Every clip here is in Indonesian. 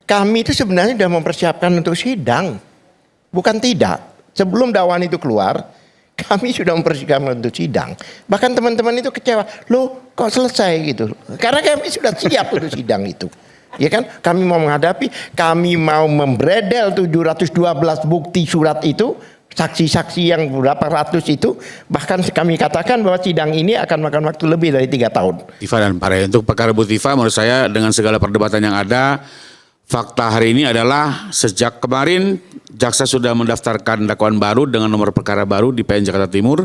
kami itu sebenarnya sudah mempersiapkan untuk sidang. Bukan tidak. Sebelum dakwaan itu keluar, kami sudah mempersiapkan untuk sidang. Bahkan teman-teman itu kecewa, loh kok selesai gitu. Karena kami sudah siap untuk sidang itu. Ya kan, kami mau menghadapi, kami mau membredel 712 bukti surat itu, saksi-saksi yang berapa ratus itu, bahkan kami katakan bahwa sidang ini akan makan waktu lebih dari 3 tahun. Tifa dan Pak Roy, untuk perkara Bu Tifa menurut saya dengan segala perdebatan yang ada, fakta hari ini adalah sejak kemarin jaksa sudah mendaftarkan dakwaan baru dengan nomor perkara baru di PN Jakarta Timur,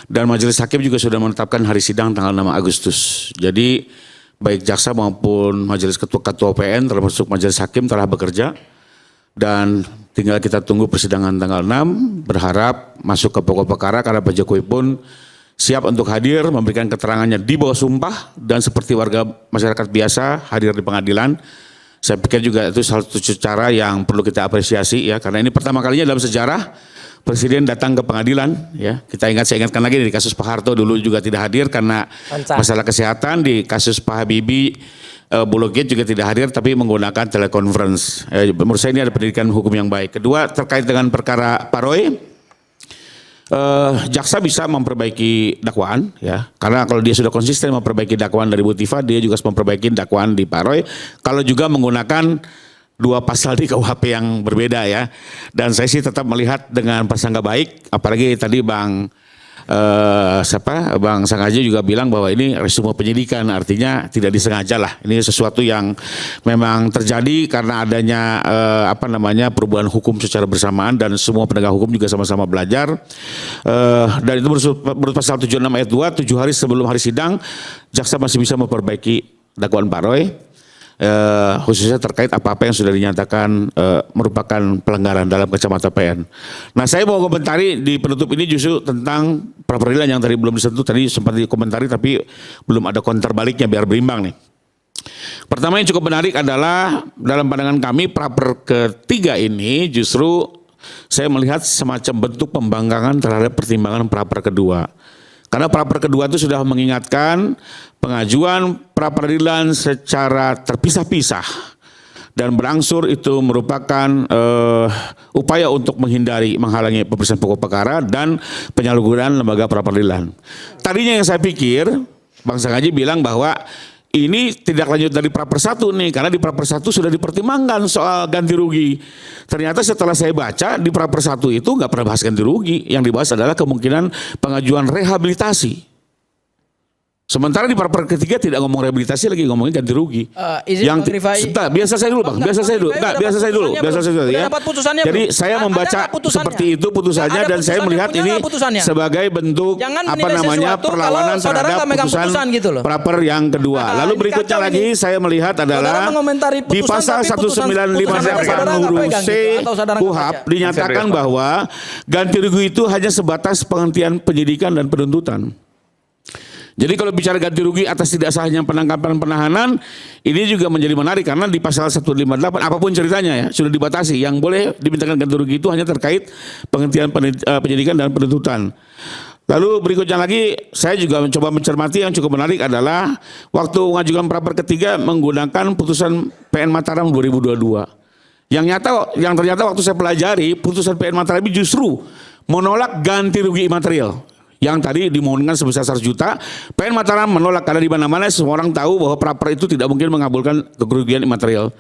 dan majelis hakim juga sudah menetapkan hari sidang tanggal 6 Agustus. Jadi baik jaksa maupun majelis ketua PN termasuk majelis hakim telah bekerja, dan tinggal kita tunggu persidangan tanggal 6, berharap masuk ke pokok perkara karena Pak Jokowi pun siap untuk hadir memberikan keterangannya di bawah sumpah dan seperti warga masyarakat biasa hadir di pengadilan. Saya pikir juga itu salah satu cara yang perlu kita apresiasi ya, karena ini pertama kalinya dalam sejarah Presiden datang ke pengadilan ya. Saya ingatkan lagi di kasus Pak Harto dulu juga tidak hadir karena masalah kesehatan, di kasus Pak Habibie Bulogate juga tidak hadir tapi menggunakan telekonferensi. Menurut saya ini ada pendidikan hukum yang baik. Kedua, terkait dengan perkara Pak Roy, jaksa bisa memperbaiki dakwaan ya, karena kalau dia sudah konsisten memperbaiki dakwaan dari Bu Tifa, dia juga harus memperbaiki dakwaan di Pak Roy, kalau juga menggunakan 2 pasal di KUHP yang berbeda ya. Dan saya sih tetap melihat dengan prasangka baik, apalagi tadi Bang Sangaja juga bilang bahwa ini resume penyidikan, artinya tidak disengaja lah. Ini sesuatu yang memang terjadi karena adanya perubahan hukum secara bersamaan dan semua penegak hukum juga sama-sama belajar. Dan itu menurut pasal 76 ayat 2, 7 hari sebelum hari sidang, jaksa masih bisa memperbaiki dakwaan Pak Roy. Khususnya terkait apa-apa yang sudah dinyatakan merupakan pelanggaran dalam kacamata PN. Nah, saya mau komentari di penutup ini justru tentang pra peradilan yang tadi belum disentuh, tadi sempat dikomentari tapi belum ada counter baliknya biar berimbang nih. Pertama yang cukup menarik adalah dalam pandangan kami pra-per ketiga ini justru saya melihat semacam bentuk pembangkangan terhadap pertimbangan pra-per kedua. Karena pra-per kedua itu sudah mengingatkan pengajuan pra-peradilan secara terpisah-pisah dan berangsur itu merupakan upaya untuk menghalangi pemeriksaan pokok perkara dan penyalahgunaan lembaga pra-peradilan. Tadinya yang saya pikir, Bang Sangaji bilang bahwa ini tidak lanjut dari pra-per 1 nih, karena di pra-per 1 sudah dipertimbangkan soal ganti rugi. Ternyata setelah saya baca di pra-per 1 itu nggak pernah bahas ganti rugi, yang dibahas adalah kemungkinan pengajuan rehabilitasi. Sementara di pra-per ketiga tidak ngomong rehabilitasi, lagi ngomongin ganti rugi. Biasa saya dulu Bang, biasa saya dulu. Ya. Jadi saya membaca seperti itu putusannya dan saya melihat ini sebagai bentuk perlawanan terhadap putusan gitu pra-per yang kedua. Lalu berikutnya lagi saya melihat adalah di pasal 1958 huruf C KUHP dinyatakan bahwa ganti rugi itu hanya sebatas penghentian penyidikan dan penuntutan. Jadi kalau bicara ganti rugi atas tidak sahnya penangkapan penahanan, ini juga menjadi menarik karena di pasal 158 apapun ceritanya ya sudah dibatasi. Yang boleh dimintakan ganti rugi itu hanya terkait penghentian penyidikan dan penuntutan. Lalu berikutnya lagi saya juga mencoba mencermati yang cukup menarik adalah waktu mengajukan pra-per ketiga menggunakan putusan PN Mataram 2022. Yang ternyata waktu saya pelajari putusan PN Mataram justru menolak ganti rugi imaterial. Yang tadi dimohonkan sebesar 100 juta, PN Mataram menolak karena di mana-mana semua orang tahu bahwa pra-per itu tidak mungkin mengabulkan kerugian imaterial.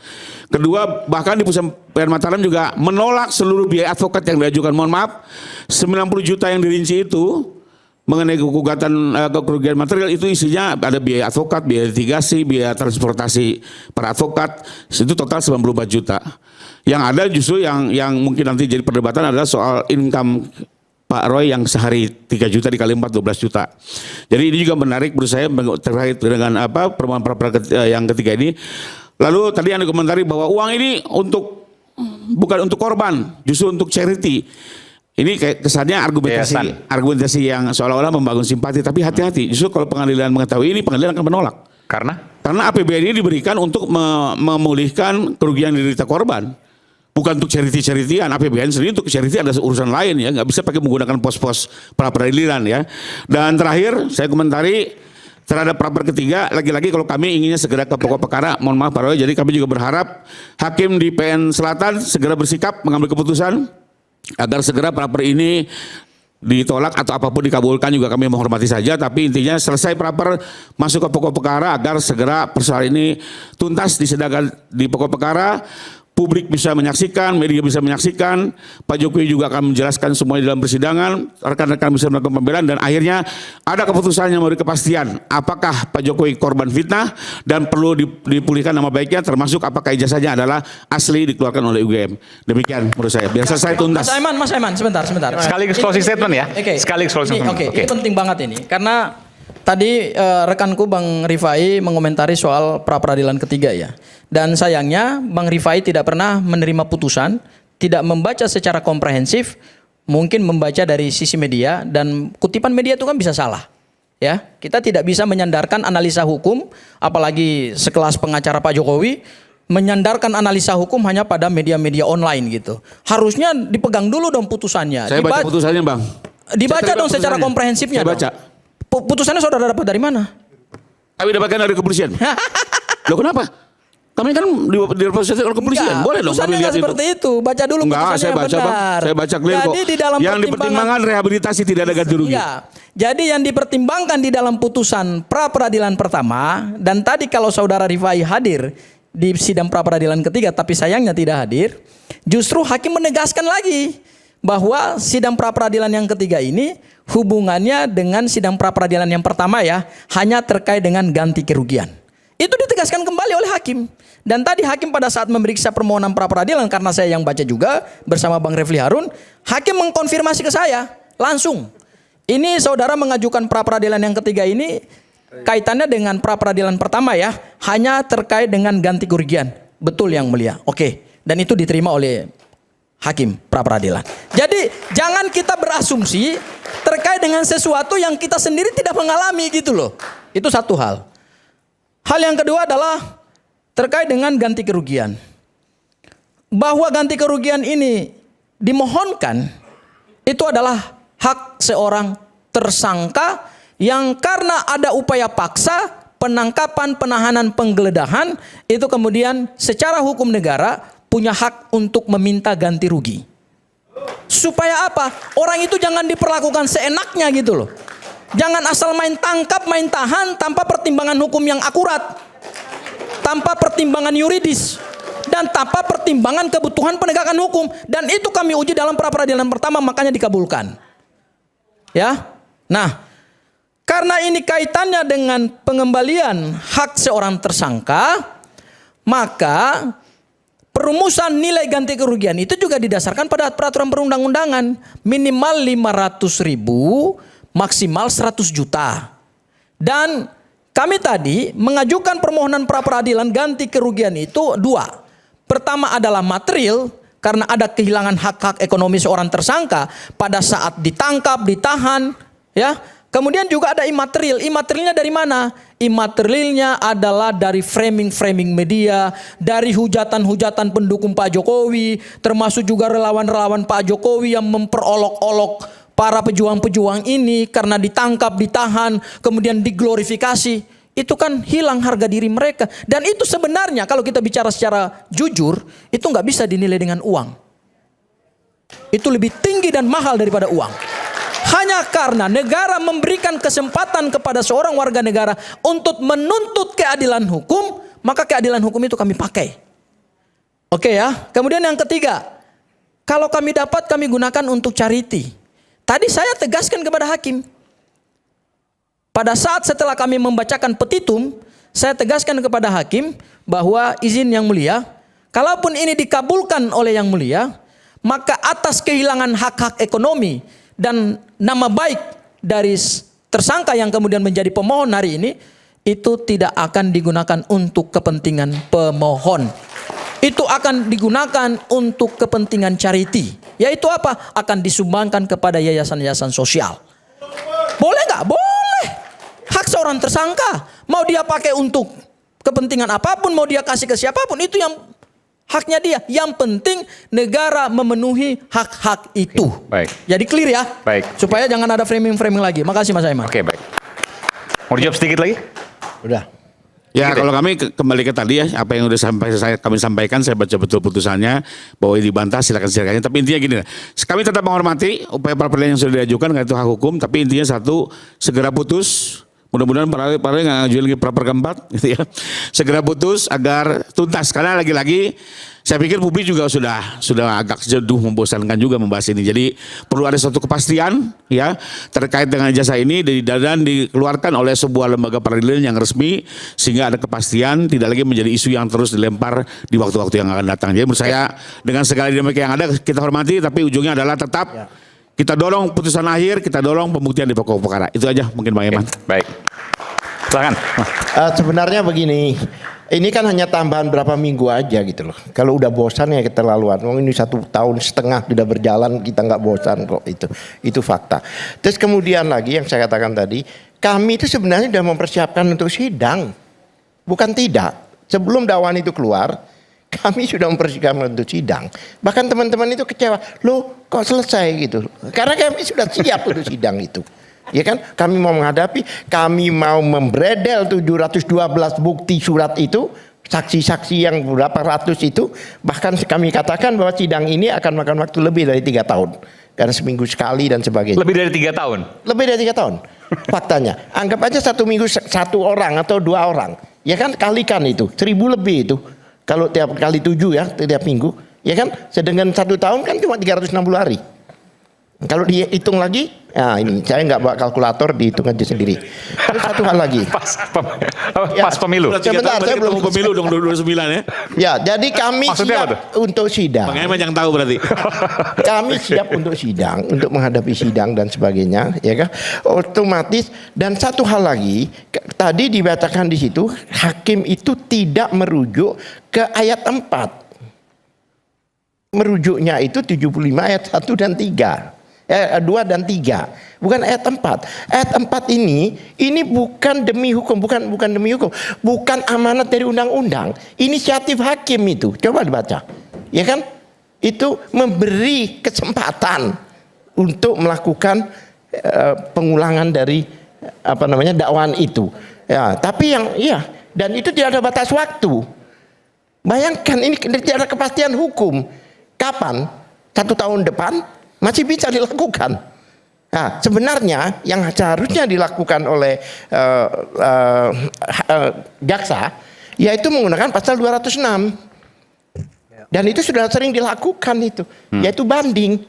Kedua, bahkan di putusan PN Mataram juga menolak seluruh biaya advokat yang diajukan. Mohon maaf, 90 juta yang dirinci itu mengenai gugatan kerugian material itu isinya ada biaya advokat, biaya litigasi, biaya transportasi para advokat, itu total 94 juta. Yang ada justru yang mungkin nanti jadi perdebatan adalah soal income Pak Roy yang sehari 3 juta dikali 4 12 juta. Jadi ini juga menarik menurut saya terkait dengan permohonan pra-per yang ketiga ini. Lalu tadi yang dikomentari bahwa uang ini bukan untuk korban, justru untuk charity. Ini kayak kesannya argumentasi yang seolah-olah membangun simpati, tapi hati-hati. Justru kalau pengadilan mengetahui ini, pengadilan akan menolak. Karena APBN ini diberikan untuk memulihkan kerugian yang diderita korban. Bukan untuk charity-charity-an, APBN sendiri untuk charity ada urusan lain ya, nggak bisa pakai menggunakan pos-pos pra peradilan ya. Dan terakhir saya komentari terhadap praper ketiga, lagi-lagi kalau kami inginnya segera ke pokok perkara, mohon maaf Pak Roy, jadi kami juga berharap hakim di PN Selatan segera bersikap mengambil keputusan agar segera praper ini ditolak atau apapun dikabulkan, juga kami menghormati saja, tapi intinya selesai praper masuk ke pokok perkara agar segera persoalan ini tuntas disidangkan di pokok perkara. Publik bisa menyaksikan, media bisa menyaksikan, Pak Jokowi juga akan menjelaskan semuanya dalam persidangan, rekan-rekan bisa melakukan pembelaan, dan akhirnya ada keputusan yang memberi kepastian apakah Pak Jokowi korban fitnah dan perlu dipulihkan nama baiknya, termasuk apakah ijazahnya adalah asli dikeluarkan oleh UGM. Demikian menurut saya, biar selesai tuntas. Mas Aiman, sebentar. Sekaligus closing statement ya. Oke. Sekaligus closing statement. Ini penting banget ini, karena tadi rekanku Bang Rifai mengomentari soal pra peradilan ketiga ya. Dan sayangnya Bang Rifai tidak pernah menerima putusan, tidak membaca secara komprehensif, mungkin membaca dari sisi media, dan kutipan media itu kan bisa salah. Ya, kita tidak bisa menyandarkan analisa hukum, apalagi sekelas pengacara Pak Jokowi menyandarkan analisa hukum hanya pada media-media online gitu. Harusnya dipegang dulu dong putusannya. Saya baca putusannya, Bang. Dibaca dong secara komprehensifnya. Saya baca. Putusannya saudara dapat dari mana? Kami dapatkan dari kepolisian. Loh kenapa? Kami kan direpresentasi oleh kepolisian. Boleh dong kami lihat seperti itu. Baca dulu putusannya saya baca, benar. Bang. Saya baca clear kok. Jadi di dalam yang dipertimbangkan rehabilitasi tidak ada ganti rugi. Ya. Jadi yang dipertimbangkan di dalam putusan pra peradilan pertama, dan tadi kalau saudara Rifai hadir di sidang pra peradilan ketiga tapi sayangnya tidak hadir, justru hakim menegaskan lagi bahwa sidang pra peradilan yang ketiga ini hubungannya dengan sidang pra peradilan yang pertama ya, hanya terkait dengan ganti kerugian. Itu ditegaskan kembali oleh hakim. Dan tadi hakim pada saat memeriksa permohonan pra peradilan, karena saya yang baca juga bersama Bang Refli Harun, hakim mengkonfirmasi ke saya langsung. Ini saudara mengajukan pra peradilan yang ketiga ini kaitannya dengan pra peradilan pertama ya, hanya terkait dengan ganti kerugian. Betul yang mulia. Oke. Dan itu diterima oleh hakim pra peradilan. Jadi jangan kita berasumsi terkait dengan sesuatu yang kita sendiri tidak mengalami gitu loh. Itu satu hal. Hal yang kedua adalah terkait dengan ganti kerugian. Bahwa ganti kerugian ini dimohonkan itu adalah hak seorang tersangka yang karena ada upaya paksa, penangkapan, penahanan, penggeledahan, itu kemudian secara hukum negara punya hak untuk meminta ganti rugi. Supaya apa? Orang itu jangan diperlakukan seenaknya gitu loh. Jangan asal main tangkap, main tahan tanpa pertimbangan hukum yang akurat, tanpa pertimbangan yuridis, dan tanpa pertimbangan kebutuhan penegakan hukum. Dan itu kami uji dalam pra peradilan pertama, makanya dikabulkan. Ya, nah, karena ini kaitannya dengan pengembalian hak seorang tersangka, maka perumusan nilai ganti kerugian itu juga didasarkan pada peraturan perundang-undangan, minimal 500.000, maksimal 100 juta. Dan kami tadi mengajukan permohonan pra peradilan ganti kerugian itu dua. Pertama adalah material, karena ada kehilangan hak-hak ekonomi seorang tersangka pada saat ditangkap, ditahan, ya. Kemudian juga ada imaterial. Imaterialnya dari mana? Imaterialnya adalah dari framing-framing media, dari hujatan-hujatan pendukung Pak Jokowi, termasuk juga relawan-relawan Pak Jokowi yang memperolok-olok para pejuang-pejuang ini karena ditangkap, ditahan, kemudian diglorifikasi. Itu kan hilang harga diri mereka. Dan itu sebenarnya kalau kita bicara secara jujur, itu nggak bisa dinilai dengan uang. Itu lebih tinggi dan mahal daripada uang. Hanya karena negara memberikan kesempatan kepada seorang warga negara untuk menuntut keadilan hukum, maka keadilan hukum itu kami pakai. Oke ya. Kemudian yang ketiga, kalau kami dapat kami gunakan untuk charity. Tadi saya tegaskan kepada hakim. Pada saat setelah kami membacakan petitum, saya tegaskan kepada hakim bahwa izin yang mulia, kalaupun ini dikabulkan oleh yang mulia, maka atas kehilangan hak-hak ekonomi dan nama baik dari tersangka yang kemudian menjadi pemohon hari ini, itu tidak akan digunakan untuk kepentingan pemohon. Itu akan digunakan untuk kepentingan charity. Yaitu apa? Akan disumbangkan kepada yayasan-yayasan sosial. Boleh nggak? Boleh. Hak seorang tersangka. Mau dia pakai untuk kepentingan apapun, mau dia kasih ke siapapun, itu yang haknya dia. Yang penting negara memenuhi hak-hak itu. Baik. Jadi clear ya? Baik. Supaya jangan ada framing-framing lagi. Makasih Mas Aiman. Oke, baik. Mau dijawab sedikit lagi? Udah. Ya Sedikit kalau kami kembali ke tadi ya apa yang udah kami sampaikan, saya baca betul putusannya bahwa ini dibantah, silakan. Tapi intinya gini, kami tetap menghormati upaya pra peradilan yang sudah diajukan, karena itu hak hukum. Tapi intinya satu, segera putus. Mudah-mudahan para nggak ngajuin lagi pra keempat, gitu ya. Segera putus agar tuntas. Karena lagi-lagi saya pikir publik juga sudah agak jenuh, membosankan juga membahas ini. Jadi perlu ada suatu kepastian ya terkait dengan ijazah ini dan dikeluarkan oleh sebuah lembaga peradilan yang resmi, sehingga ada kepastian, tidak lagi menjadi isu yang terus dilempar di waktu-waktu yang akan datang. Jadi menurut saya dengan segala dinamika yang ada kita hormati, tapi ujungnya adalah tetap kita dorong putusan akhir, kita dorong pembuktian di pokok perkara. Itu aja mungkin Bang Eman. Baik. Silakan. Sebenarnya begini, ini kan hanya tambahan berapa minggu aja gitu loh. Kalau udah bosan ya keterlaluan. Ini 1,5 tahun sudah berjalan, kita nggak bosan kok itu fakta. Terus kemudian lagi yang saya katakan tadi, kami itu sebenarnya sudah mempersiapkan untuk sidang, bukan tidak. Sebelum dakwaan itu keluar, kami sudah mempersiapkan untuk sidang. Bahkan teman-teman itu kecewa, loh kok selesai gitu? Karena kami sudah siap untuk sidang itu. Ya kan, kami mau menghadapi, kami mau membredel 712 bukti surat itu, saksi-saksi yang berapa ratus itu, bahkan kami katakan bahwa sidang ini akan makan waktu lebih dari 3 tahun, karena seminggu sekali dan sebagainya. Lebih dari 3 tahun? Lebih dari 3 tahun, faktanya. Anggap aja 1 minggu 1 orang atau 2 orang, ya kan, kalikan itu, 1.000 lebih itu, kalau tiap kali 7 ya, tiap minggu, ya kan, sedangkan 1 tahun kan cuma 360 hari. Kalau dihitung lagi, nah ini saya nggak bawa kalkulator, dihitung aja sendiri. Terus satu hal lagi. Pas pemilu. Sebentar, saya belum pemilu dong 2029 ya. Ya, jadi kami Maksudnya siap untuk sidang. Bang Eman yang tahu berarti. Kami siap untuk sidang, untuk menghadapi sidang dan sebagainya, ya kan? Otomatis. Dan satu hal lagi, tadi dikatakan di situ, hakim itu tidak merujuk ke ayat 4. Merujuknya itu 75 ayat 1 dan 3. 2 dan 3, bukan ayat 4. Ayat 4 ini bukan demi hukum, bukan demi hukum, bukan amanat dari undang-undang. Inisiatif hakim itu, coba dibaca, ya kan? Itu memberi kesempatan untuk melakukan pengulangan dari dakwaan itu. Ya, tapi dan itu tidak ada batas waktu. Bayangkan ini tidak ada kepastian hukum. Kapan? 1 tahun depan? Masih bisa dilakukan. Nah, sebenarnya yang seharusnya dilakukan oleh jaksa, yaitu menggunakan pasal 206. Dan itu sudah sering dilakukan itu, yaitu banding.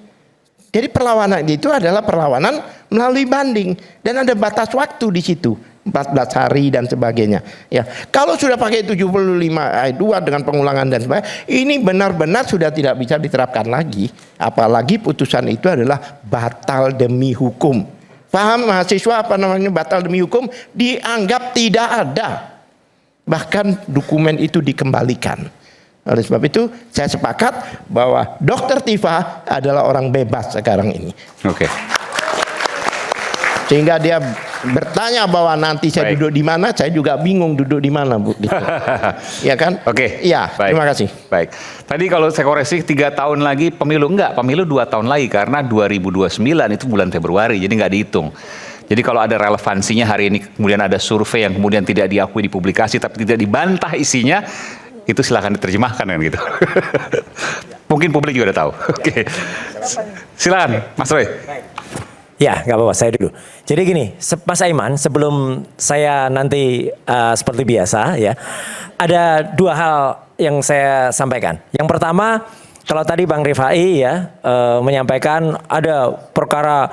Jadi perlawanan itu adalah perlawanan melalui banding, dan ada batas waktu di situ. 14 hari dan sebagainya. Ya, kalau sudah pakai 75 ayat 2 dengan pengulangan dan sebagainya, ini benar-benar sudah tidak bisa diterapkan lagi. Apalagi putusan itu adalah batal demi hukum. Paham mahasiswa batal demi hukum? Dianggap tidak ada. Bahkan dokumen itu dikembalikan. Oleh sebab itu saya sepakat bahwa Dr. Tifa adalah orang bebas sekarang ini. Oke. Sehingga dia bertanya bahwa nanti saya duduk di mana, saya juga bingung duduk di mana, Bu. Gitu. Ya kan? Oke. Ya, terima kasih. Baik. Tadi kalau saya koreksi 3 tahun lagi pemilu, enggak, pemilu 2 tahun lagi karena 2029 itu bulan Februari, jadi nggak dihitung. Jadi kalau ada relevansinya hari ini kemudian ada survei yang kemudian tidak diakui di publikasi tapi tidak dibantah isinya, itu silakan diterjemahkan kan gitu. Mungkin publik juga udah tahu. Oke. Silakan, Mas Roy. Ya, nggak apa-apa, saya dulu. Jadi gini, Mas Aiman, sebelum saya nanti seperti biasa ya, ada 2 hal yang saya sampaikan. Yang pertama, kalau tadi Bang Rifai ya menyampaikan ada perkara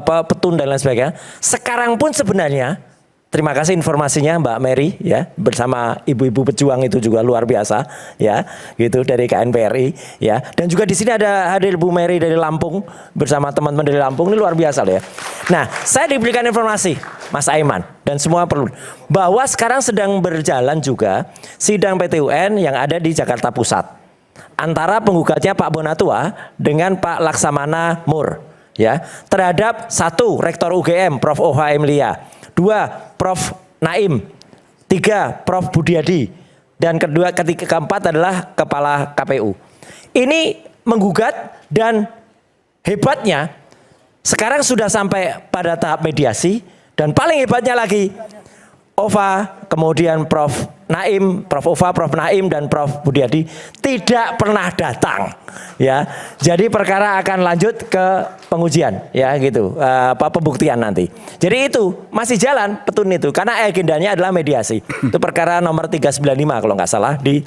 petun dan lain sebagainya. Sekarang pun sebenarnya, terima kasih informasinya Mbak Mary ya, bersama ibu-ibu pejuang itu juga luar biasa ya, gitu dari KNPRI ya. Dan juga di sini ada hadir Bu Mary dari Lampung bersama teman-teman dari Lampung, ini luar biasa loh ya. Nah, saya diberikan informasi Mas Aiman dan semua perlu bahwa sekarang sedang berjalan juga sidang PT UN yang ada di Jakarta Pusat antara penggugatnya Pak Bonatua dengan Pak Laksamana Mur ya, terhadap 1 Rektor UGM Prof. OH Emilia, 2 Prof. Naim, 3 Prof. Budiadi, dan keempat adalah Kepala KPU. Ini menggugat dan hebatnya sekarang sudah sampai pada tahap mediasi, dan paling hebatnya lagi Ova, kemudian Prof. Naim, Prof. Ova, Prof. Naim, dan Prof. Budiadi tidak pernah datang. Ya, jadi perkara akan lanjut ke pengujian, ya gitu, pembuktian nanti. Jadi itu masih jalan petun itu, karena agendanya adalah mediasi. Itu perkara nomor 395 kalau nggak salah di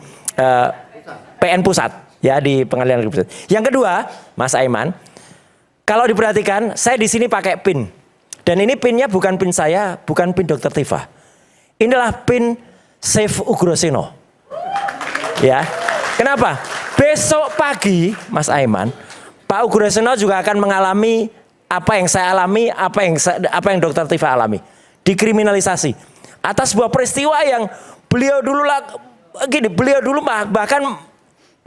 PN Pusat, ya di Pengadilan Negeri Pusat. Yang kedua, Mas Aiman, kalau diperhatikan, saya di sini pakai pin, dan ini pinnya bukan pin saya, bukan pin Dr. Tifa. Inilah pin Save Ugroseno. Ya. Kenapa? Besok pagi, Mas Aiman, Pak Ugroseno juga akan mengalami apa yang saya alami, apa yang Dr. Tifa alami. Dikriminalisasi atas sebuah peristiwa yang beliau dulu bahkan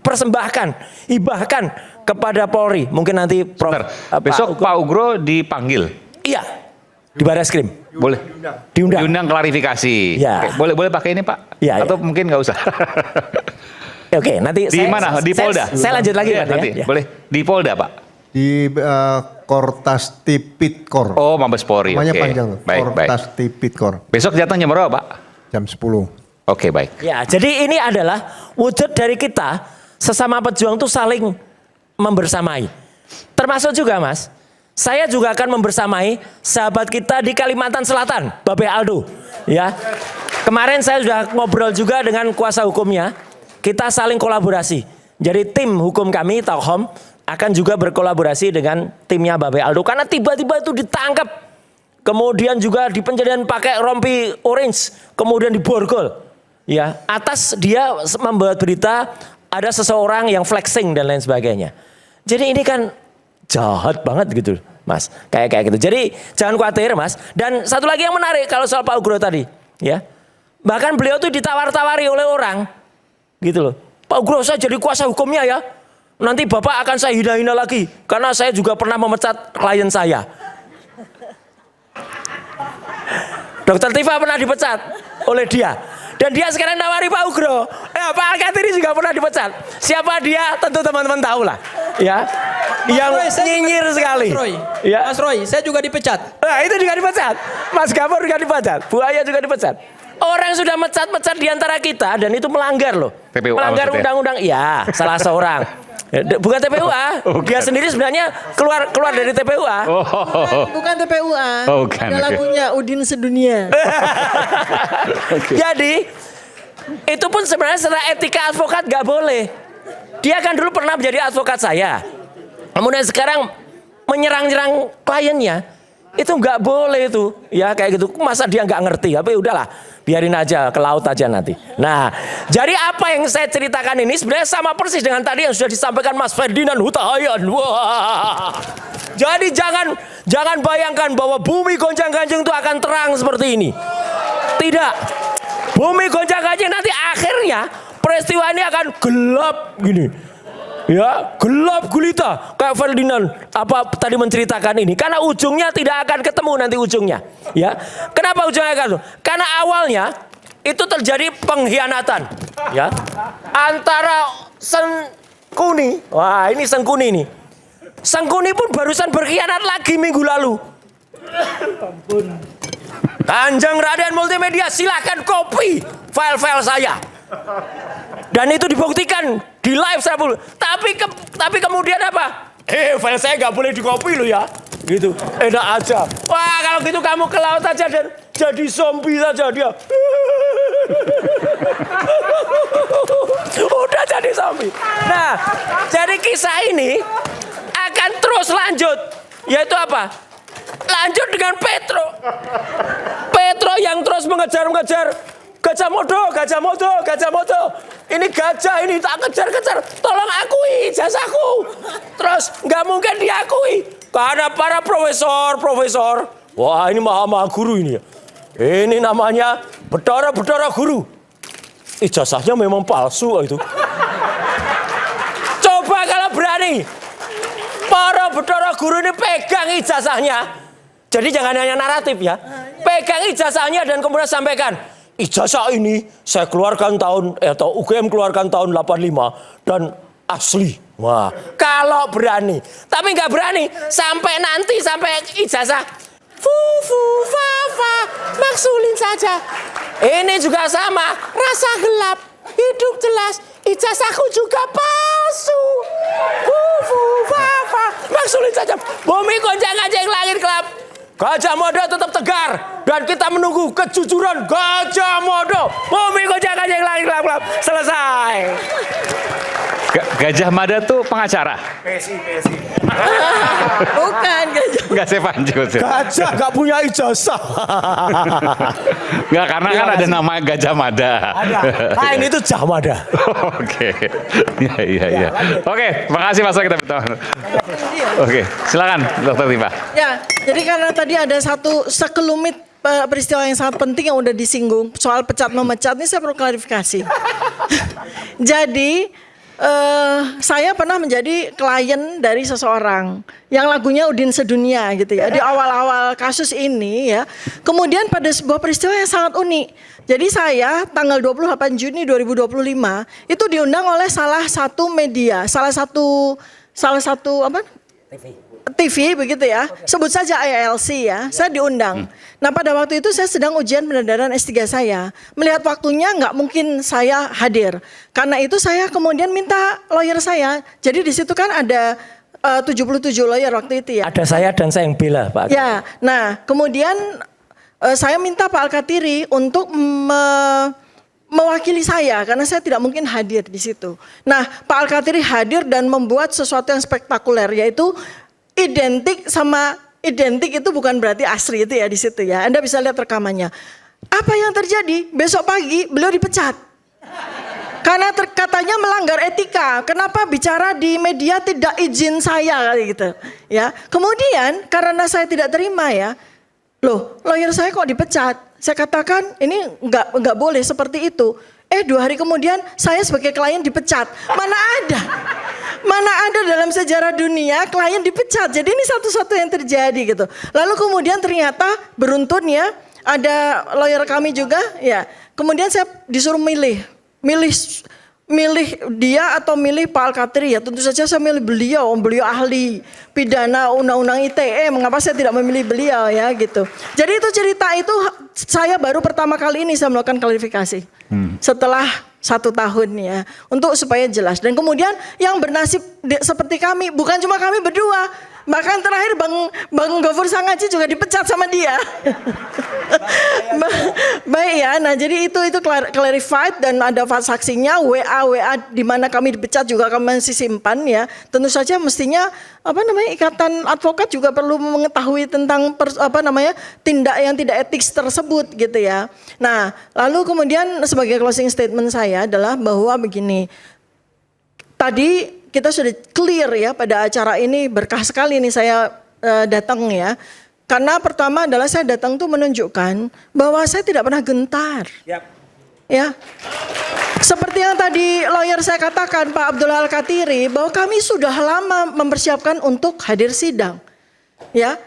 persembahkan, hibahkan kepada Polri. Mungkin nanti Prof. Besok Pak Ugro dipanggil. Iya. Di Barreskrim. Boleh. Diundang klarifikasi. Ya. Oke, boleh pakai ini Pak? Ya, Atau mungkin nggak usah. Oke, nanti di mana? Di Polda. Saya lanjut lagi ya, nanti. ya. Boleh. Di Polda Pak. Di Kortas Tipikor. Oh, Mabes Polri. Namanya Oke. panjang. Baik, Kortas Tipikor. Besok datang jam berapa Pak? Jam 10. Oke, baik. Ya, jadi ini adalah wujud dari kita sesama pejuang itu saling membersamai. Termasuk juga Mas, saya juga akan membersamai sahabat kita di Kalimantan Selatan, Babe Aldo. Ya, kemarin saya sudah ngobrol juga dengan kuasa hukumnya. Kita saling kolaborasi. Jadi tim hukum kami, Tauhom, akan juga berkolaborasi dengan timnya Babe Aldo. Karena tiba-tiba itu ditangkap. Kemudian juga di penjadian pakai rompi orange. Kemudian diborgol. Ya, atas dia membuat berita ada seseorang yang flexing dan lain sebagainya. Jadi ini kan jahat banget gitu, Mas. Kayak gitu. Jadi jangan khawatir, Mas. Dan satu lagi yang menarik kalau soal Pak Ugro tadi, ya. Bahkan beliau tuh ditawar-tawari oleh orang, gitu loh. Pak Ugro, saya jadi kuasa hukumnya ya. Nanti Bapak akan saya hina-hina lagi, karena saya juga pernah memecat klien saya. Dr. Tifa pernah dipecat oleh dia. Dan dia sekarang nawari Pak Ugro. Pak Alkatiri juga pernah dipecat. Siapa dia? Tentu teman-teman tahu lah. Ya. Yang nyinyir sekali. Mas Roy, Ya. Mas Roy, saya juga dipecat. Nah, itu juga dipecat. Mas Gafur juga dipecat. Bu Aya juga dipecat. Orang sudah mecat-mecat di antara kita dan itu melanggar loh. TPUA melanggar maksudnya? undang-undang. Iya, salah seorang. Bukan TPUA. Dia sendiri sebenarnya keluar dari TPUA. Bukan TPUA. Oh, bukan, Ada oke. lagunya Udin Sedunia. Jadi itu pun sebenarnya secara etika advokat gak boleh. Dia kan dulu pernah menjadi advokat saya. Kemudian sekarang menyerang-nyerang kliennya. Itu nggak boleh itu, ya kayak gitu. Masa dia nggak ngerti? Tapi udahlah, biarin aja ke laut aja nanti. Nah, jadi apa yang saya ceritakan ini sebenarnya sama persis dengan tadi yang sudah disampaikan Mas Ferdinand Huta Hayan. Wah. Jadi jangan bayangkan bahwa bumi gonjang-ganjing itu akan terang seperti ini. Tidak. Bumi gonjang-ganjing nanti akhirnya peristiwa ini akan gelap gini. Ya, gelap gulita kayak Ferdinand tadi menceritakan ini, karena ujungnya tidak akan ketemu nanti ujungnya. Ya, kenapa ujungnya akan? Karena awalnya itu terjadi pengkhianatan, ya, antara Sengkuni. Wah, ini Sengkuni nih. Sengkuni pun barusan berkhianat lagi minggu lalu. Kanjeng Raden Multimedia, silakan copy file-file saya. Dan itu dibuktikan di live saya pun. Tapi kemudian apa? File saya nggak boleh di-copy lo ya. Gitu. Enak aja. Wah, kalau gitu kamu ke laut aja dan jadi zombie saja dia. Udah jadi zombie. Nah, jadi kisah ini akan terus lanjut. Yaitu apa? Lanjut dengan Petro. Petro yang terus mengejar-ngejar. Gajah Modo. Ini gajah ini tak kejar-kejar. Tolong akui jasaku. Terus nggak mungkin diakui karena para profesor. Wah, ini maha guru ini ya. Ini namanya Bedara Guru. Ijazahnya memang palsu itu. Coba kalau berani para Bedara Guru ini pegang ijazahnya. Jadi jangan hanya naratif ya. Pegang ijazahnya dan kemudian sampaikan. Ijazah ini saya keluarkan atau UGM keluarkan tahun 85 dan asli. Wah, kalau berani. Tapi nggak berani sampai ijazah Fufu Fafa, maksulin saja. Ini juga sama, rasa gelap, hidup jelas, ijazahku juga palsu. Fufu Fafa, maksulin saja. Bumi gonjang-ganjing langit gelap. Gajah Mada tetap tegar dan kita menunggu kejujuran Gajah Mada. Bumi gonjang-ganjing langit gelap. Selesai. Gajah Mada tuh pengacara. Bukan gajah. Enggak, saya pancing. Gajah gak punya ijazah. Enggak, karena kan ada nama Gajah Mada. Ada. Nah ini tuh Jamada. Oke. Iya. Oke, makasih Mas kita bertahan. Oke, silakan Dokter Tifa. Ya, jadi karena tadi ada satu sekelumit peristiwa yang sangat penting yang udah disinggung soal pecat memecat, ini saya perlu klarifikasi. Jadi saya pernah menjadi klien dari seseorang yang lagunya Udin Sedunia gitu ya. Di awal-awal kasus ini ya. Kemudian pada sebuah peristiwa yang sangat unik. Jadi saya tanggal 28 Juni 2025 itu diundang oleh salah satu media, salah satu apa? TV begitu ya, sebut saja ILC ya, saya diundang. Nah pada waktu itu saya sedang ujian pendadaraan S3 saya, melihat waktunya nggak mungkin saya hadir. Karena itu saya kemudian minta lawyer saya, jadi di situ kan ada 77 lawyer waktu itu ya. Ada saya dan saya yang bela Pak. Ya, nah kemudian saya minta Pak Al-Katiri untuk mewakili saya karena saya tidak mungkin hadir di situ. Nah Pak Al-Katiri hadir dan membuat sesuatu yang spektakuler, yaitu identik itu bukan berarti asli itu ya di situ ya. Anda bisa lihat rekamannya. Apa yang terjadi? Besok pagi beliau dipecat. Karena katanya melanggar etika. Kenapa bicara di media tidak izin saya gitu. Ya. Kemudian karena saya tidak terima ya. Loh, lawyer saya kok dipecat? Saya katakan ini enggak boleh seperti itu. 2 hari kemudian saya sebagai klien dipecat. Mana ada dalam sejarah dunia klien dipecat. Jadi ini satu-satu yang terjadi gitu. Lalu kemudian ternyata beruntun ya, ada lawyer kami juga ya. Kemudian saya disuruh milih dia atau milih Pak Al-Katiri ya. Tentu saja saya milih beliau ahli pidana undang-undang ITE. Mengapa saya tidak memilih beliau ya gitu. Jadi itu cerita itu saya baru pertama kali ini saya melakukan klarifikasi. Setelah 1 tahun ya, untuk supaya jelas. Dan kemudian yang bernasib seperti kami, bukan cuma kami berdua, bahkan terakhir Bang Gofur Sangaji juga dipecat sama dia. Baik ya, nah jadi itu clarified dan ada saksinya, WA di mana kami dipecat juga kami masih simpan ya. Tentu saja mestinya ikatan advokat juga perlu mengetahui tentang tindak yang tidak etis tersebut gitu ya. Nah, lalu kemudian sebagai closing statement saya adalah bahwa begini. Tadi kita sudah clear ya pada acara ini, berkah sekali nih saya datang ya. Karena pertama adalah saya datang tuh menunjukkan bahwa saya tidak pernah gentar. Ya. Seperti yang tadi lawyer saya katakan Pak Abdullah Al-Katiri, bahwa kami sudah lama mempersiapkan untuk hadir sidang. Ya.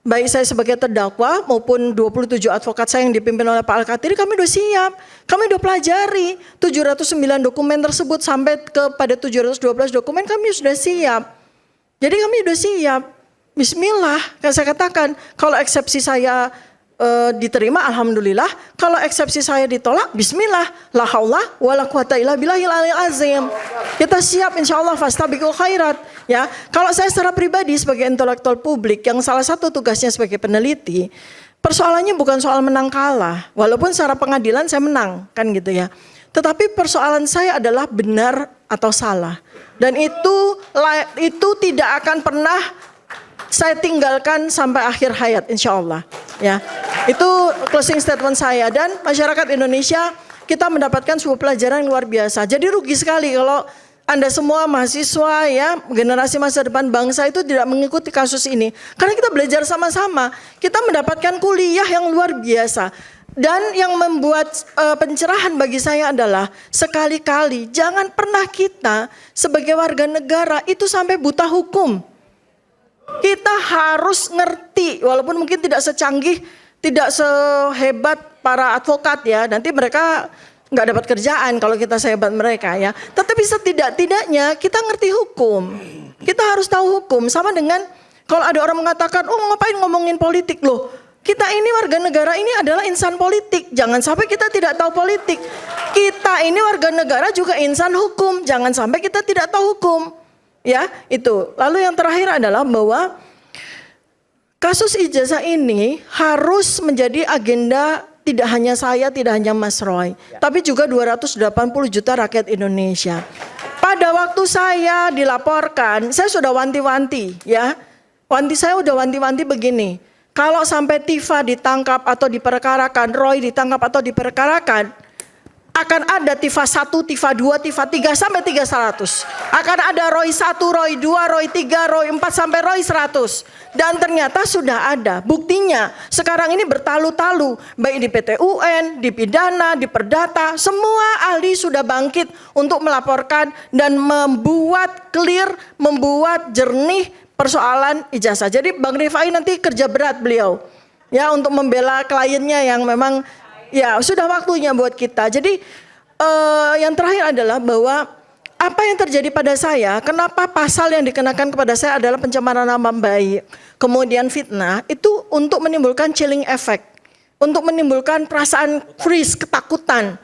Baik saya sebagai terdakwa maupun 27 advokat saya yang dipimpin oleh Pak Al-Katiri, kami sudah siap. Kami sudah pelajari 709 dokumen tersebut sampai kepada 712 dokumen, kami sudah siap. Jadi kami sudah siap. Bismillah, kan saya katakan kalau eksepsi saya diterima alhamdulillah, kalau eksepsi saya ditolak bismillah, la haula wala quwata illa billahil aliyil azim. Kita siap insyaallah fastabiqul khairat ya. Kalau saya secara pribadi sebagai intelektual publik yang salah satu tugasnya sebagai peneliti, persoalannya bukan soal menang kalah, walaupun secara pengadilan saya menang kan gitu ya. Tetapi persoalan saya adalah benar atau salah. Dan itu tidak akan pernah saya tinggalkan sampai akhir hayat insya Allah ya. Itu closing statement saya. Dan masyarakat Indonesia kita mendapatkan sebuah pelajaran yang luar biasa. Jadi rugi sekali kalau Anda semua mahasiswa ya, generasi masa depan bangsa itu tidak mengikuti kasus ini. Karena kita belajar sama-sama, kita mendapatkan kuliah yang luar biasa. Dan yang membuat pencerahan bagi saya adalah sekali-kali jangan pernah kita sebagai warga negara itu sampai buta hukum. Kita harus ngerti, walaupun mungkin tidak secanggih, tidak sehebat para advokat ya. Nanti mereka nggak dapat kerjaan kalau kita sehebat mereka ya. Tetapi setidak-tidaknya kita ngerti hukum. Kita harus tahu hukum. Sama dengan kalau ada orang mengatakan, oh ngapain ngomongin politik loh. Kita ini warga negara ini adalah insan politik. Jangan sampai kita tidak tahu politik. Kita ini warga negara juga insan hukum. Jangan sampai kita tidak tahu hukum. Ya, itu. Lalu yang terakhir adalah bahwa kasus ijazah ini harus menjadi agenda tidak hanya saya, tidak hanya Mas Roy, tapi juga 280 juta rakyat Indonesia. Pada waktu saya dilaporkan, saya sudah wanti-wanti ya. Saya udah wanti-wanti begini. Kalau sampai Tifa ditangkap atau diperkarakan, Roy ditangkap atau diperkarakan, akan ada Tifa 1, Tifa 2, Tifa 3 sampai 300. Akan ada Roy 1, Roy 2, Roy 3, Roy 4 sampai Roy 100. Dan ternyata sudah ada buktinya. Sekarang ini bertalu-talu, baik di PT UN, di pidana, di perdata, semua ahli sudah bangkit untuk melaporkan dan membuat clear, membuat jernih persoalan ijazah. Jadi Bang Rifai nanti kerja berat beliau ya untuk membela kliennya yang memang ya sudah waktunya buat kita. Jadi yang terakhir adalah bahwa apa yang terjadi pada saya, kenapa pasal yang dikenakan kepada saya adalah pencemaran nama baik, kemudian fitnah, itu untuk menimbulkan chilling effect, untuk menimbulkan perasaan freeze, ketakutan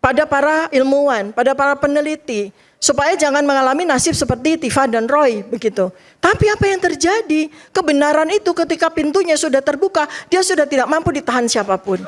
pada para ilmuwan, pada para peneliti, supaya jangan mengalami nasib seperti Tifa dan Roy begitu. Tapi apa yang terjadi? Kebenaran itu ketika pintunya sudah terbuka, dia sudah tidak mampu ditahan siapapun.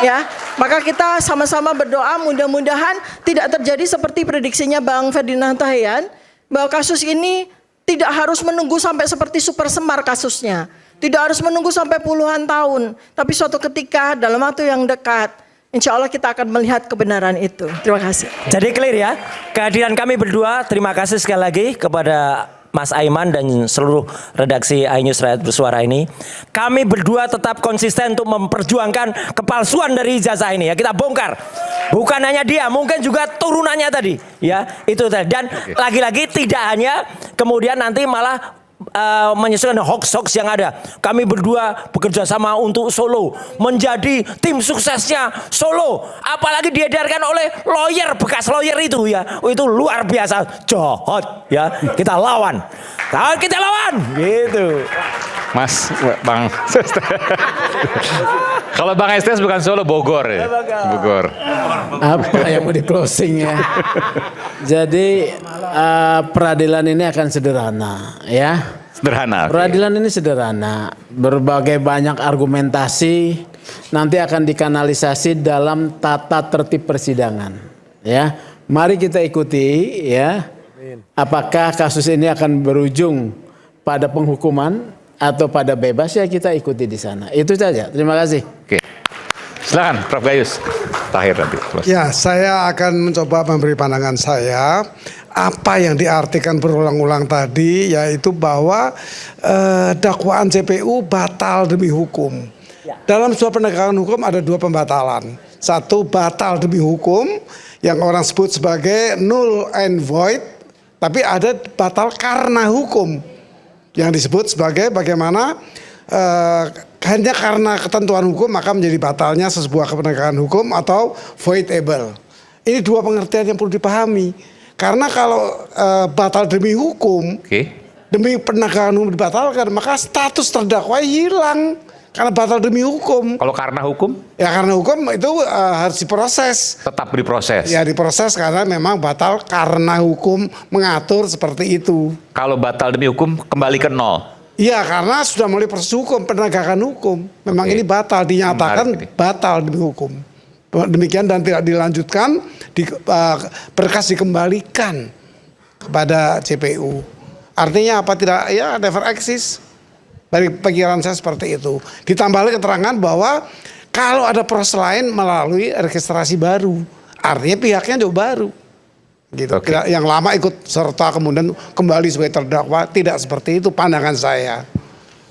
Ya, maka kita sama-sama berdoa mudah-mudahan tidak terjadi seperti prediksinya Bang Ferdinand Tahian, bahwa kasus ini tidak harus menunggu sampai seperti Super Semar kasusnya. Tidak harus menunggu sampai puluhan tahun, tapi suatu ketika dalam waktu yang dekat, insya Allah kita akan melihat kebenaran itu. Terima kasih. Jadi clear ya, kehadiran kami berdua, terima kasih sekali lagi kepada Mas Aiman dan seluruh redaksi iNews Rakyat Bersuara ini. Kami berdua tetap konsisten untuk memperjuangkan kepalsuan dari ijazah ini ya, kita bongkar. Bukan hanya dia, mungkin juga turunannya tadi ya, itu tadi. Dan lagi-lagi tidak hanya kemudian nanti malah menyesuaikan hoax-hoax yang ada. Kami berdua bekerja sama untuk Solo, menjadi tim suksesnya Solo. Apalagi diedarkan oleh lawyer, bekas lawyer itu ya. Oh, itu luar biasa, jahat ya. Kita lawan. Kita lawan gitu. Mas, Bang. Kalau Bang Estes bukan Solo, Bogor ya. Bogor. Apa yang mau di closing ya? Jadi peradilan ini akan sederhana ya. Sederhana. Peradilan ini sederhana. Berbagai banyak argumentasi nanti akan dikanalisasi dalam tata tertib persidangan. Ya, mari kita ikuti ya. Apakah kasus ini akan berujung pada penghukuman atau pada bebas, ya kita ikuti di sana. Itu saja. Terima kasih. Oke. Silakan Prof Gayus. Terakhir nanti. Ya, saya akan mencoba memberi pandangan saya. Apa yang diartikan berulang-ulang tadi, yaitu bahwa dakwaan JPU batal demi hukum. Dalam sebuah penegakan hukum ada dua pembatalan. Satu, batal demi hukum yang orang sebut sebagai null and void. Tapi ada batal karena hukum yang disebut sebagai bagaimana hanya karena ketentuan hukum maka menjadi batalnya sebuah penegakan hukum atau voidable. Ini dua pengertian yang perlu dipahami. Karena kalau batal demi hukum, demi penegakan hukum dibatalkan, maka status terdakwa hilang. Karena batal demi hukum. Kalau karena hukum? Ya karena hukum itu harus diproses. Tetap diproses. Ya diproses karena memang batal karena hukum mengatur seperti itu. Kalau batal demi hukum kembali ke nol. Iya karena sudah mulai proses hukum, penegakan hukum. Memang ini batal, dinyatakan batal demi hukum. Demikian dan tidak dilanjutkan, berkas dikembalikan kepada JPU. Artinya apa? Tidak, ya never exist. Dari pikiran saya seperti itu. Ditambah lagi keterangan bahwa kalau ada proses lain melalui registrasi baru, artinya pihaknya juga baru. Gitu. Tidak, yang lama ikut serta kemudian kembali sebagai terdakwa, tidak seperti itu pandangan saya.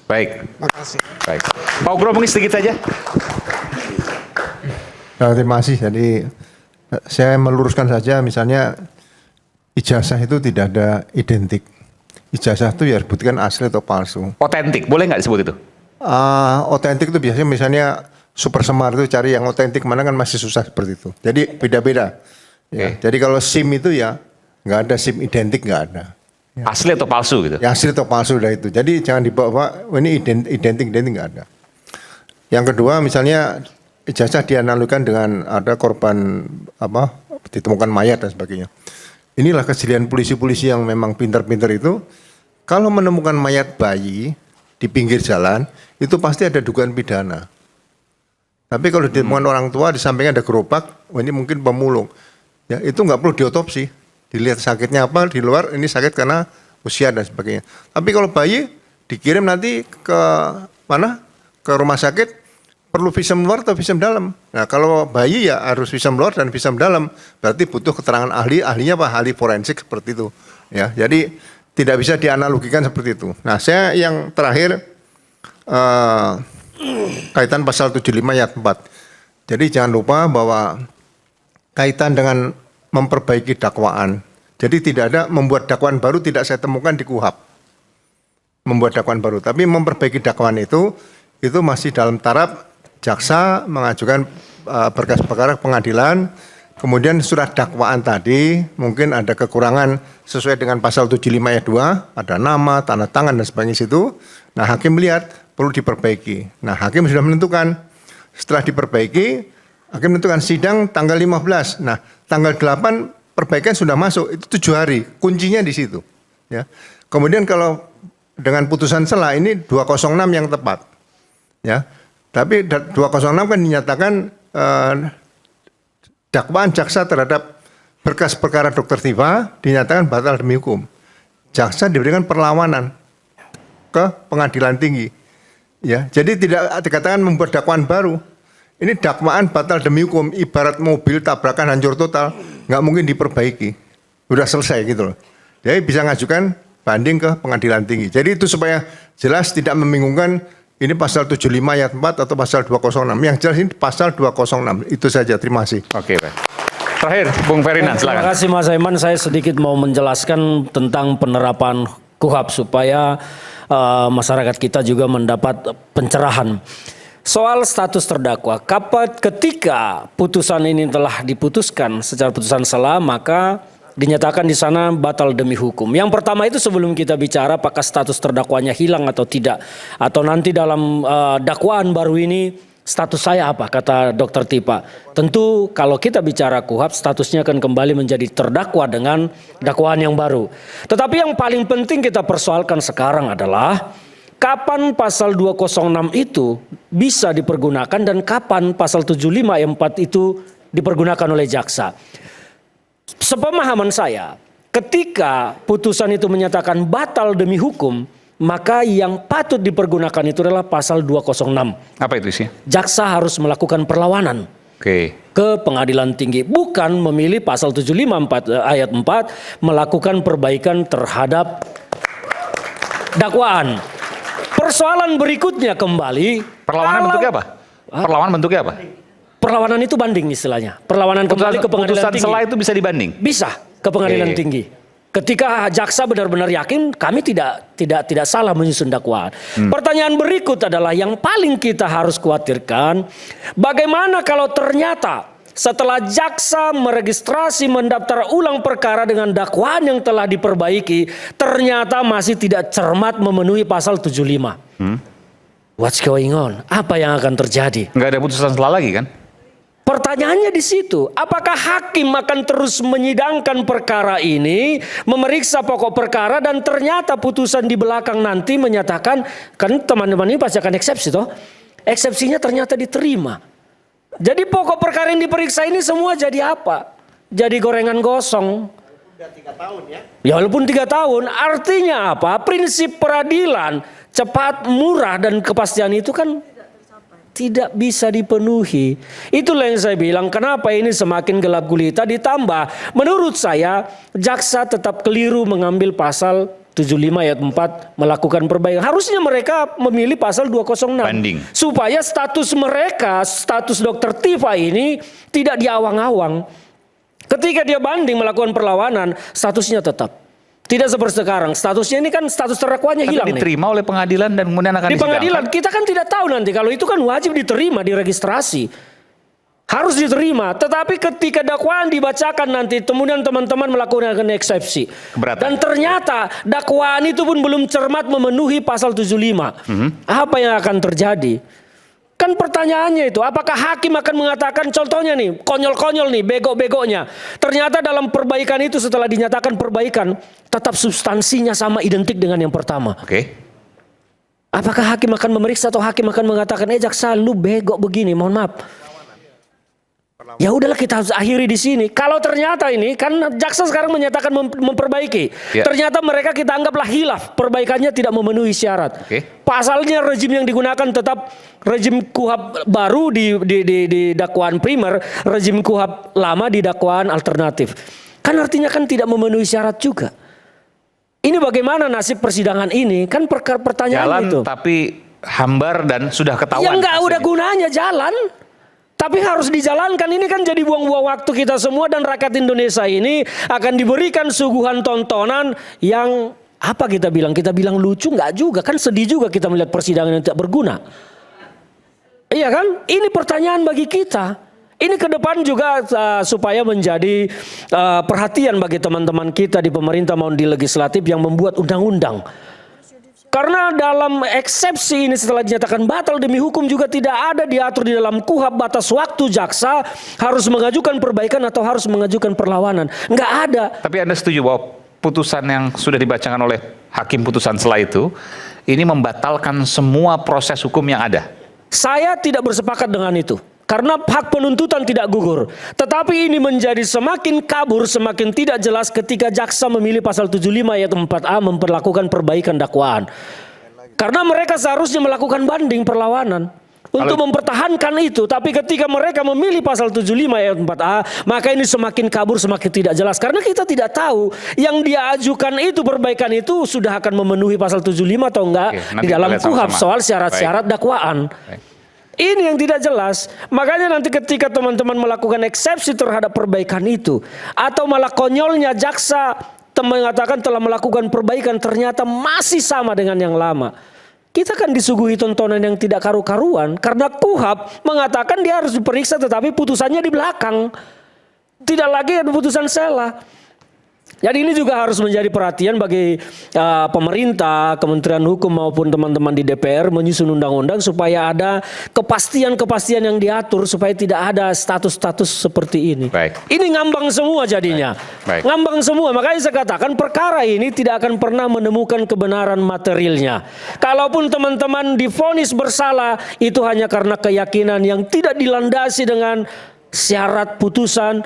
Baik. Makasih. Baik. Pak Ugro mungkin sedikit saja. Terima kasih. Jadi saya meluruskan saja, misalnya ijazah itu tidak ada identik. Ijazah itu ya buktikan asli atau palsu. Otentik, boleh nggak disebut itu? Otentik itu biasanya misalnya Super Semar itu cari yang otentik mana kan masih susah seperti itu. Jadi beda-beda. Ya, jadi kalau SIM itu ya nggak ada SIM identik, nggak ada. Ya. Asli atau palsu gitu? Ya asli atau palsu udah itu. Jadi jangan dibawa ini identik nggak ada. Yang kedua misalnya ijazah dianalogikan dengan ada korban ditemukan mayat dan sebagainya. Inilah kejelian polisi-polisi yang memang pintar-pintar itu. Kalau menemukan mayat bayi di pinggir jalan, itu pasti ada dugaan pidana. Tapi kalau ditemukan orang tua, di sampingnya ada gerobak, ini mungkin pemulung. Ya, itu nggak perlu diotopsi. Dilihat sakitnya apa, di luar ini sakit karena usia dan sebagainya. Tapi kalau bayi, dikirim nanti ke mana? Ke rumah sakit, perlu visum luar atau visum dalam. Nah kalau bayi ya harus visum luar dan visum dalam. Berarti butuh keterangan ahli, ahlinya apa? Ahli forensik seperti itu. Ya, jadi tidak bisa dianalogikan seperti itu. Nah saya yang terakhir kaitan pasal 75 ayat 4. Jadi jangan lupa bahwa kaitan dengan memperbaiki dakwaan. Jadi tidak ada membuat dakwaan baru, tidak saya temukan di KUHAP. Membuat dakwaan baru. Tapi memperbaiki dakwaan itu masih dalam taraf jaksa mengajukan berkas perkara pengadilan. Kemudian surat dakwaan tadi mungkin ada kekurangan sesuai dengan pasal 75 ayat 2, ada nama, tanda tangan dan sebagainya situ. Nah, hakim melihat perlu diperbaiki. Nah, hakim sudah menentukan. Setelah diperbaiki, hakim menentukan sidang tanggal 15. Nah, tanggal 8 perbaikan sudah masuk, itu 7 hari. Kuncinya di situ, ya. Kemudian kalau dengan putusan sela ini 206 yang tepat. Ya. Tapi 206 kan dinyatakan dakwaan jaksa terhadap berkas perkara Dr. Tifa dinyatakan batal demi hukum. Jaksa diberikan perlawanan ke pengadilan tinggi. Ya, jadi tidak dikatakan membuat dakwaan baru. Ini dakwaan batal demi hukum, ibarat mobil tabrakan hancur total, nggak mungkin diperbaiki. Udah selesai gitu loh. Jadi bisa ngajukan banding ke pengadilan tinggi. Jadi itu supaya jelas tidak membingungkan ini pasal 75 ayat 4 atau pasal 206. Yang jelas ini pasal 206. Itu saja. Terima kasih. Oke, Pak. Terakhir, Bung Ferdinand, silakan. Terima kasih Mas Aiman. Saya sedikit mau menjelaskan tentang penerapan KUHAP supaya masyarakat kita juga mendapat pencerahan. Soal status terdakwa, ketika putusan ini telah diputuskan secara putusan sela, maka dinyatakan di sana batal demi hukum. Yang pertama itu sebelum kita bicara apakah status terdakwanya hilang atau tidak, atau nanti dalam dakwaan baru ini status saya apa, kata Dr. Tifa. Tentu kalau kita bicara KUHAP statusnya akan kembali menjadi terdakwa dengan dakwaan yang baru. Tetapi yang paling penting kita persoalkan sekarang adalah kapan pasal 206 itu bisa dipergunakan dan kapan pasal 75 ayat 4 itu dipergunakan oleh jaksa. Sepemahaman saya, ketika putusan itu menyatakan batal demi hukum, maka yang patut dipergunakan itu adalah pasal 206. Apa itu sih? Jaksa harus melakukan perlawanan ke pengadilan tinggi, bukan memilih pasal 75 ayat 4 melakukan perbaikan terhadap dakwaan. Persoalan berikutnya kembali, perlawanan bentuknya apa? Perlawanan bentuknya apa? Perlawanan itu banding istilahnya. Perlawanan kembali ke pengadilan tinggi. Putusan sela itu bisa dibanding? Bisa ke pengadilan tinggi. Ketika jaksa benar-benar yakin kami tidak salah menyusun dakwaan. Pertanyaan berikut adalah yang paling kita harus khawatirkan, bagaimana kalau ternyata setelah jaksa meregistrasi mendaftar ulang perkara dengan dakwaan yang telah diperbaiki, ternyata masih tidak cermat memenuhi pasal 75. What's going on? Apa yang akan terjadi? Nggak ada putusan sela lagi kan? Pertanyaannya di situ, apakah hakim akan terus menyidangkan perkara ini, memeriksa pokok perkara dan ternyata putusan di belakang nanti menyatakan, kan teman-teman ini pasti akan eksepsi toh? Eksepsinya ternyata diterima. Jadi pokok perkara yang diperiksa ini semua jadi apa? Jadi gorengan gosong. Udah 3 tahun ya? Ya walaupun 3 tahun, artinya apa? Prinsip peradilan cepat, murah dan kepastian itu kan tidak bisa dipenuhi. Itulah yang saya bilang kenapa ini semakin gelap gulita, ditambah menurut saya jaksa tetap keliru mengambil pasal 75 ayat 4 melakukan perbaikan. Harusnya mereka memilih pasal 206 banding, supaya status mereka, status Dr. Tifa ini tidak diawang-awang. Ketika dia banding melakukan perlawanan, statusnya tetap. Tidak seperti sekarang, statusnya ini kan status terdakwanya hilang. Diterima oleh pengadilan dan kemudian akan di pengadilan. Kita kan tidak tahu nanti, kalau itu kan wajib diterima, diregistrasi. Harus diterima, tetapi ketika dakwaan dibacakan nanti, kemudian teman-teman melakukan eksepsi. Keberatan. Dan ternyata dakwaan itu pun belum cermat memenuhi pasal 75. Apa yang akan terjadi? Kan pertanyaannya itu, apakah hakim akan mengatakan, contohnya nih, konyol-konyol nih, bego-begonya. Ternyata dalam perbaikan itu setelah dinyatakan perbaikan, tetap substansinya sama identik dengan yang pertama. Oke. Apakah hakim akan memeriksa atau hakim akan mengatakan, jaksa lu bego begini, mohon maaf. Ya udahlah kita harus akhiri di sini. Kalau ternyata ini kan jaksa sekarang menyatakan memperbaiki. Ya. Ternyata mereka kita anggaplah hilaf, perbaikannya tidak memenuhi syarat. Oke. Pasalnya rezim yang digunakan tetap rezim KUHP baru di dakwaan primer, rezim KUHP lama di dakwaan alternatif. Kan artinya kan tidak memenuhi syarat juga. Ini bagaimana nasib persidangan ini? Kan pertanyaan Jalan itu. tapi hambar dan sudah ketahuan. Ya nggak hasilnya. udah gunanya jalan. Tapi harus dijalankan. Ini kan jadi buang-buang waktu kita semua, dan rakyat Indonesia ini akan diberikan suguhan tontonan yang apa kita bilang? Kita bilang lucu nggak juga, kan sedih juga kita melihat persidangan yang tidak berguna. Iya kan? Ini pertanyaan bagi kita. Ini ke depan juga supaya menjadi perhatian bagi teman-teman kita di pemerintah maupun di legislatif yang membuat undang-undang. Karena dalam eksepsi ini setelah dinyatakan batal demi hukum juga tidak ada diatur di dalam KUHP batas waktu jaksa harus mengajukan perbaikan atau harus mengajukan perlawanan. Nggak ada. Tapi Anda setuju bahwa putusan yang sudah dibacakan oleh hakim putusan setelah itu ini membatalkan semua proses hukum yang ada? Saya tidak bersepakat dengan itu. Karena hak penuntutan tidak gugur. Tetapi ini menjadi semakin kabur, semakin tidak jelas ketika jaksa memilih pasal 75 ayat 4A memperlakukan perbaikan dakwaan. Karena mereka seharusnya melakukan banding perlawanan untuk mempertahankan itu. Tapi ketika mereka memilih pasal 75 ayat 4A, maka ini semakin kabur, semakin tidak jelas. Karena kita tidak tahu yang dia ajukan itu, perbaikan itu sudah akan memenuhi pasal 75 atau enggak. Oke, di dalam kita lihat KUHP sama-sama. soal syarat-syarat dakwaan. Baik. Ini yang tidak jelas. Makanya nanti ketika teman-teman melakukan eksepsi terhadap perbaikan itu, atau malah konyolnya jaksa mengatakan telah melakukan perbaikan ternyata masih sama dengan yang lama, kita kan disuguhi tontonan yang tidak karu-karuan. Karena KUHP mengatakan dia harus diperiksa tetapi putusannya di belakang. Tidak lagi ada putusan sela. Jadi ini juga harus menjadi perhatian bagi pemerintah, Kementerian Hukum maupun teman-teman di DPR menyusun undang-undang supaya ada kepastian-kepastian yang diatur supaya tidak ada status-status seperti ini. Baik. Ini ngambang semua jadinya. Baik. Ngambang semua. Makanya saya katakan perkara ini tidak akan pernah menemukan kebenaran materialnya. Kalaupun teman-teman divonis bersalah, itu hanya karena keyakinan yang tidak dilandasi dengan syarat putusan,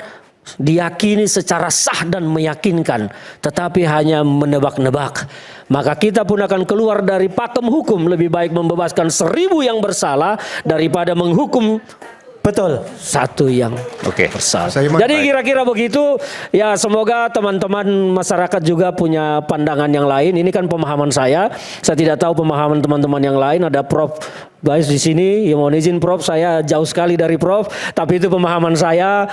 diyakini secara sah dan meyakinkan, tetapi hanya menebak-nebak. Maka kita pun akan keluar dari pakem hukum. Lebih baik membebaskan 1000 yang bersalah daripada menghukum betul satu yang bersalah. Jadi kira-kira begitu. Ya semoga teman-teman masyarakat juga punya pandangan yang lain. Ini kan pemahaman saya. Saya tidak tahu pemahaman teman-teman yang lain. Ada Prof guys di sini. Ya mohon izin Prof, saya jauh sekali dari Prof. Tapi itu pemahaman saya.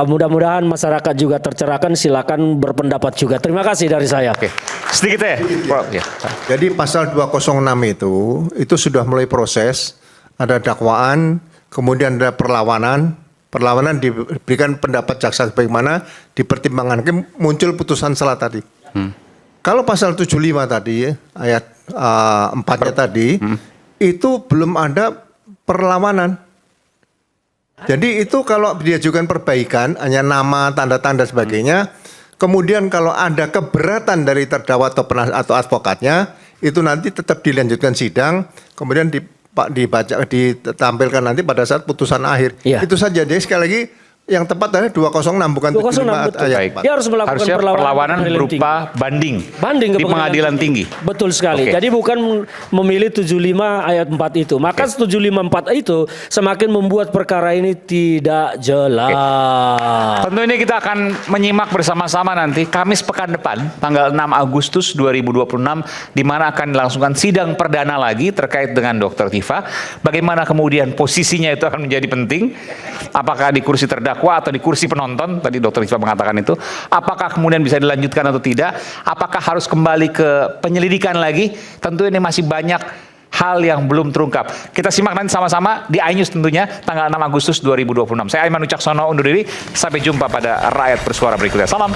Mudah-mudahan masyarakat juga tercerahkan. Silakan berpendapat juga. Terima kasih dari saya. Oke. Sedikit ya, Prof. Ya. Jadi pasal 206 itu sudah mulai proses, ada dakwaan, kemudian ada perlawanan. Perlawanan diberikan pendapat jaksa bagaimana, dipertimbangkan, muncul putusan sela tadi. Kalau pasal 75 tadi, ayat 4-nya tadi, itu belum ada perlawanan. Jadi itu kalau diajukan perbaikan, hanya nama, tanda-tanda sebagainya, kemudian kalau ada keberatan dari terdakwa atau advokatnya, itu nanti tetap dilanjutkan sidang, kemudian ditampilkan nanti pada saat putusan akhir. Iya. Itu saja. Jadi sekali lagi yang tepat adalah 206 bukan 206 betul. ayat Baik. 4. Dia harus melakukan Harusnya perlawanan berupa banding ke di pengadilan tinggi. Betul sekali. Oke. Jadi bukan memilih 75 ayat 4 itu. Maka 754 itu semakin membuat perkara ini tidak jelas. Tentu ini kita akan menyimak bersama-sama nanti Kamis pekan depan tanggal 6 Agustus 2026 di mana akan dilangsungkan sidang perdana lagi terkait dengan Dr. Tifa. Bagaimana kemudian posisinya itu akan menjadi penting. Apakah di kursi terdakwa atau di kursi penonton, tadi Dr. Tifa mengatakan itu. Apakah kemudian bisa dilanjutkan atau tidak? Apakah harus kembali ke penyelidikan lagi? Tentu ini masih banyak hal yang belum terungkap. Kita simak nanti sama-sama di iNews tentunya tanggal 6 Agustus 2026. Saya Aiman Wicaksono undur diri. Sampai jumpa pada Rakyat Bersuara berikutnya. Salam.